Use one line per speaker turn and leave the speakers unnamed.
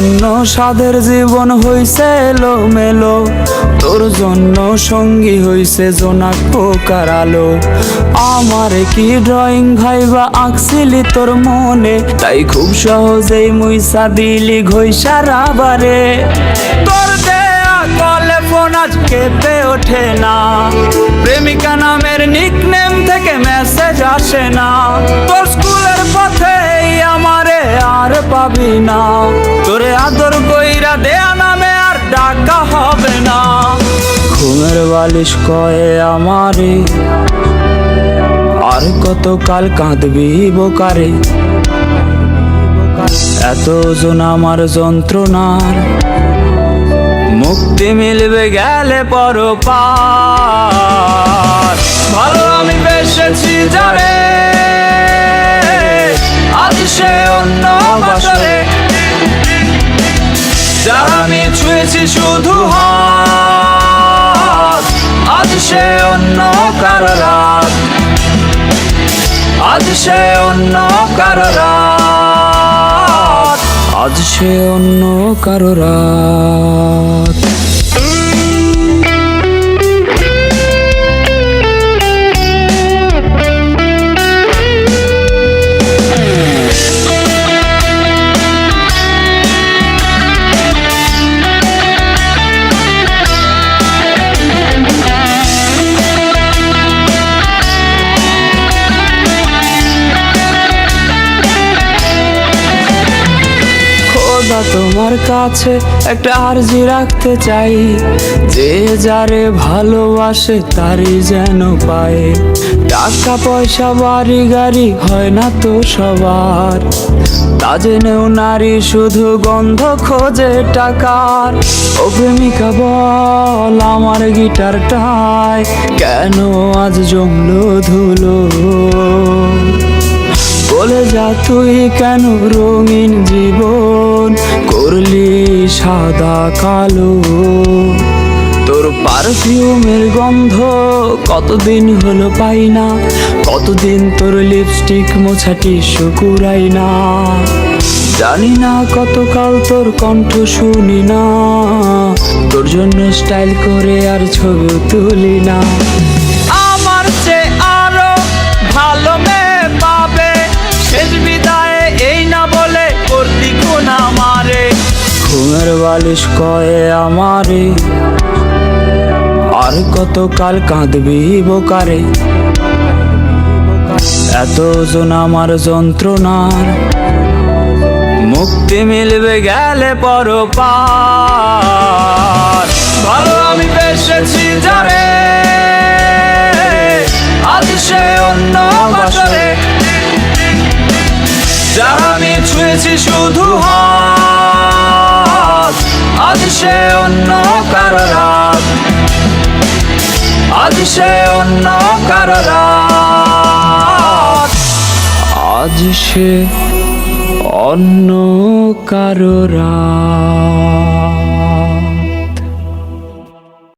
জন্য সাদের জীবন হইছে এলোমেলো, তোর জন্য সঙ্গী হইছে জোনাক পোকার আলো। আমারে কি ড্রয়িং ভাইবা আঁকছিলি তোর মনে, তাই খুব সহজেই মুইসা দিলি ঘইষার আবারে। তোর দেয়া কলে ফোন আজ কেঁপে ওঠে না, প্রেমিকা নামের নিকনেম থেকে মেসেজ আসে না। তোর স্কুলের পথে আমারে আর পাবি না, তোরে আদর কইরা দেয়া নামে আর ডাকা হবে না। ঘুমের বালিশ কয়ে আমারে আর কতকাল কাঁদবি বোকারে। এত ওজন আমার যন্ত্রণার, মুক্তি মিলবে গেলে পরপার। ভালো আমি বেসেছি যারে, আজ সে অন্য বাসরে। যার আমি ছুঁয়েছি শুধু হাত, আজ সে অন্য কারো রাত। আজ সে অন্য কারো রাত, আজ সে অন্য কারো রাত। তোমার কাছে একটা আরজি রাখতে চাই, যে যারে ভালোবাসে তারই যেন পায়। টাকা পয়সা বাড়ি গাড়ি হয় না তো সবার, তা জেনেও নারী শুধু গন্ধ খোঁজে টাকার। ও প্রেমিকা বল আমার গিটারটায় কেন আজ জমলো ধুলো, বলে যা তুই কেন রঙিন জীবন করলি সাদা কালো। তোর পারফিউমের গন্ধ কতদিন হলো পাই না, কতদিন তোর লিপস্টিক মোছা টিস্যু কুড়াই না। জানি না কতকাল তোর কণ্ঠ শুনি না, তোর জন্য স্টাইল করে আর ছবি তুলি না। আমার চেয়ে আরো ভালো মেয়ে পাবে, শেষ বিদায়ে এই না বলে করতি খুন আমারে। ঘুমের বালিশ কয়ে আমারে আর কতকাল কাঁদবি বোকারে। এত ওজন আমার যন্ত্রণার, মুক্তি মিলবে গেলে পরপার। ভালো আমি বেসেছি যারে, আজ সে অন্য বাসরে। যার আমি ছুঁয়েছি শুধু হাত, আজ সে অন্য কারো রাত। আজ সে অন্য কারো রাত, আজ সে অন্য কারো রাত।